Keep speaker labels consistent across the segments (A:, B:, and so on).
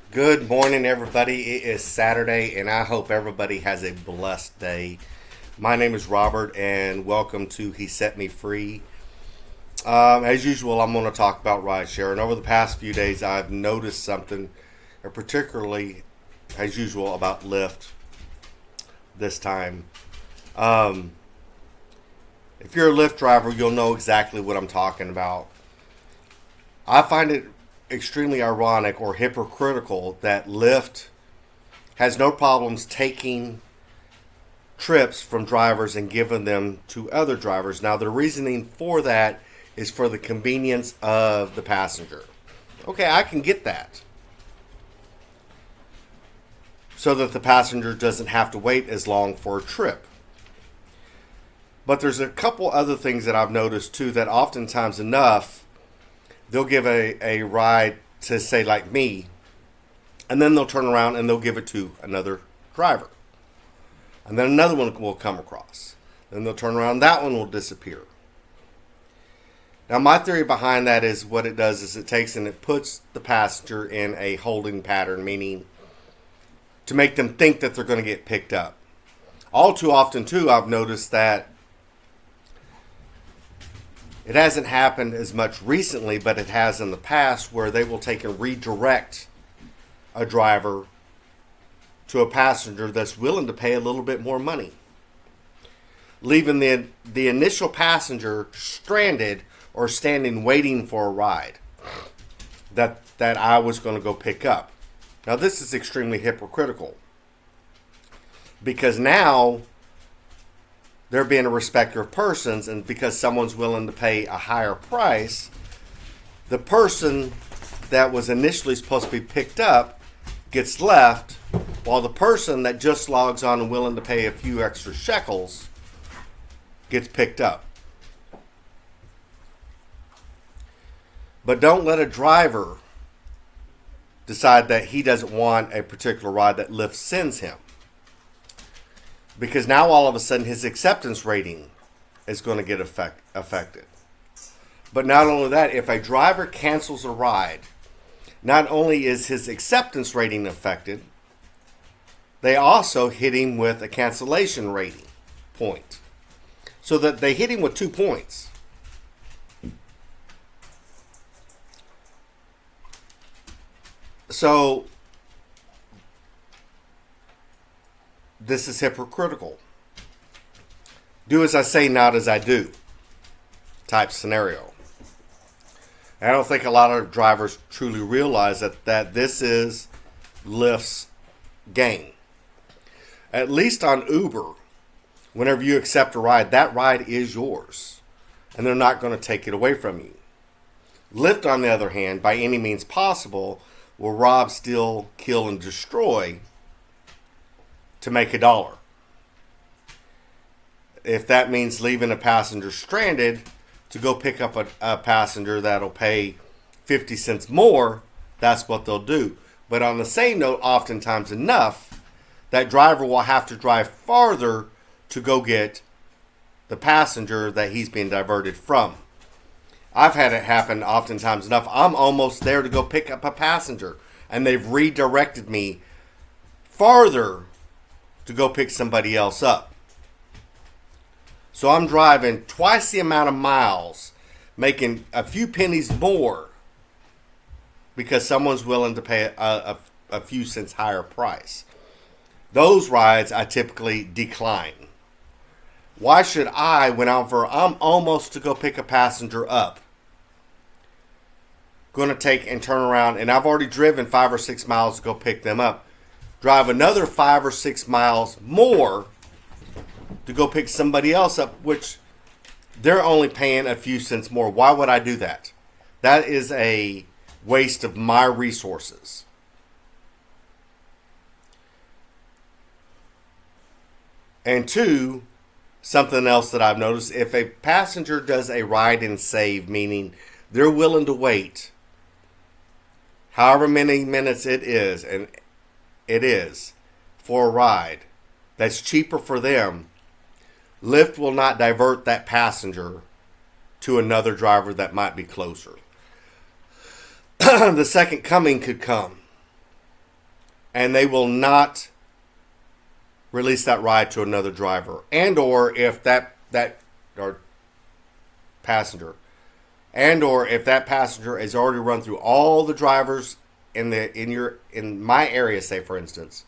A: Good morning, everybody. It is Saturday, and I hope everybody has a blessed day. My name is Robert, and welcome to He Set Me Free. As usual, I'm going to talk about rideshare. And over the past few days, I've noticed something, particularly, as usual, about Lyft this time. Um, if you're a Lyft driver, you'll know exactly what I'm talking about. I find it extremely ironic or hypocritical that Lyft has no problems taking trips from drivers and giving them to other drivers. Now, the reasoning for that is for the convenience of the passenger. Okay, I can get that. So that the passenger doesn't have to wait as long for a trip. But there's a couple other things that I've noticed too that oftentimes enough they'll give a ride to, say, like me, and then they'll turn around and they'll give it to another driver. And then another one will come across. Then they'll turn around, that one will disappear. Now, my theory behind that is what it does is it takes and it puts the passenger in a holding pattern, meaning to make them think that they're going to get picked up. All too often, too, I've noticed that it hasn't happened as much recently, but it has in the past where they will take and redirect a driver to a passenger that's willing to pay a little bit more money, leaving the initial passenger stranded or standing waiting for a ride that I was going to go pick up. Now, this is extremely hypocritical because now they're being a respecter of persons, and because someone's willing to pay a higher price, the person that was initially supposed to be picked up gets left, while the person that just logs on and willing to pay a few extra shekels gets picked up. But don't let a driver decide that he doesn't want a particular ride that Lyft sends him. Because now all of a sudden his acceptance rating is going to get affected. But not only that, if a driver cancels a ride, not only is his acceptance rating affected, they also hit him with a cancellation rating point. So that they hit him with 2 points. So this is hypocritical. Do as I say, not as I do type scenario. I don't think a lot of drivers truly realize that this is Lyft's game. At least on Uber, whenever you accept a ride, that ride is yours. And they're not going to take it away from you. Lyft, on the other hand, by any means possible, will rob, steal, kill, and destroy to make $1. If that means leaving a passenger stranded to go pick up a passenger that'll pay 50 cents more, that's what they'll do. But on the same note, oftentimes enough, that driver will have to drive farther to go get the passenger that he's being diverted from. I've had it happen oftentimes enough. I'm almost there to go pick up a passenger, and they've redirected me farther to go pick somebody else up. So I'm driving twice the amount of miles, making a few pennies more because someone's willing to pay a few cents higher price. Those rides I typically decline. Why should I, when I'm almost to go pick a passenger up, going to take and turn around, and I've already driven 5 or 6 miles to go pick them up, drive another 5 or 6 miles more to go pick somebody else up, which they're only paying a few cents more. Why would I do that? That is a waste of my resources. And two, something else that I've noticed, if a passenger does a ride and save, meaning they're willing to wait however many minutes it is, and it is for a ride that's cheaper for them, Lyft will not divert that passenger to another driver that might be closer. The second coming could come. and they will not release that ride to another driver, and or if that or passenger, and or if that passenger has already run through all the drivers in my area, say for instance,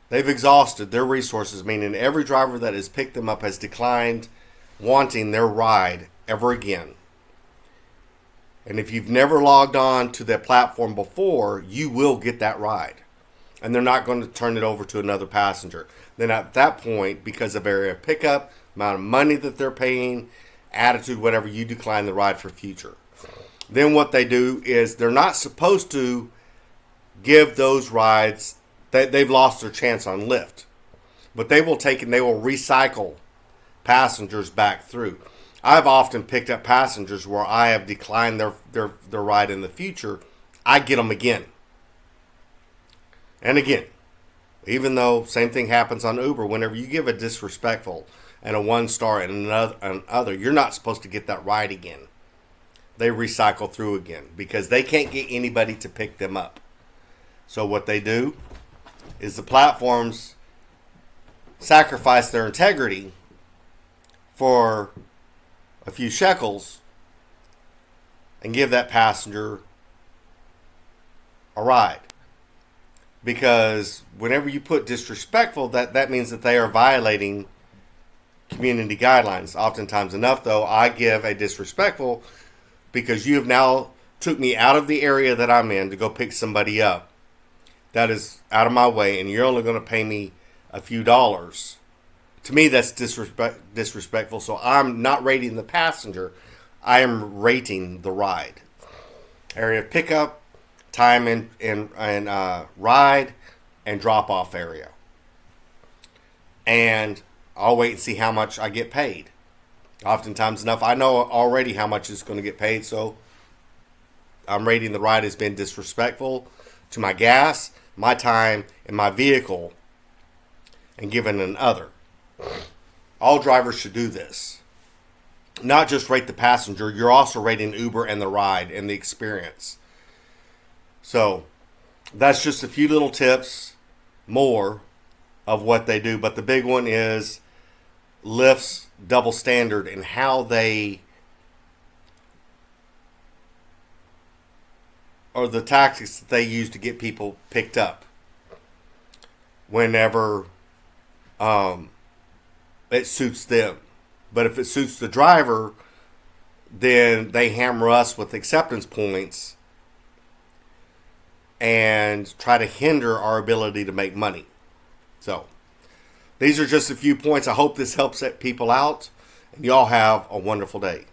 A: they've exhausted their resources, meaning every driver that has picked them up has declined wanting their ride ever again. And if you've never logged on to that platform before, you will get that ride. And they're not going to turn it over to another passenger. Then at that point, because of area of pickup, amount of money that they're paying, attitude, whatever, you decline the ride for future. Then what they do is they're not supposed to give those rides that they've lost their chance on Lyft. But they will take and they will recycle passengers back through. I've often picked up passengers where I have declined their ride in the future. I get them again. And again, even though same thing happens on Uber, whenever you give a disrespectful and a 1-star and another, you're not supposed to get that ride again. They recycle through again because they can't get anybody to pick them up. So what they do is the platforms sacrifice their integrity for a few shekels and give that passenger a ride. Because whenever you put disrespectful, that means that they are violating community guidelines. Oftentimes enough, though, I give a disrespectful because you have now took me out of the area that I'm in to go pick somebody up that is out of my way, and you're only going to pay me a few dollars. To me, that's disrespectful. So I'm not rating the passenger. I am rating the ride. Area of pickup, time and ride, and drop-off area. And I'll wait and see how much I get paid. Oftentimes enough, I know already how much is going to get paid, so I'm rating the ride as being disrespectful to my gas, my time, and my vehicle, and giving an other. All drivers should do this. Not just rate the passenger, you're also rating Uber and the ride and the experience. So that's just a few little tips more of what they do. But the big one is Lyft's double standard and how they, or the tactics that they use to get people picked up whenever it suits them. But if it suits the driver, then they hammer us with acceptance points and try to hinder our ability to make money. So these are just a few points. I hope this helps people out, and y'all have a wonderful day.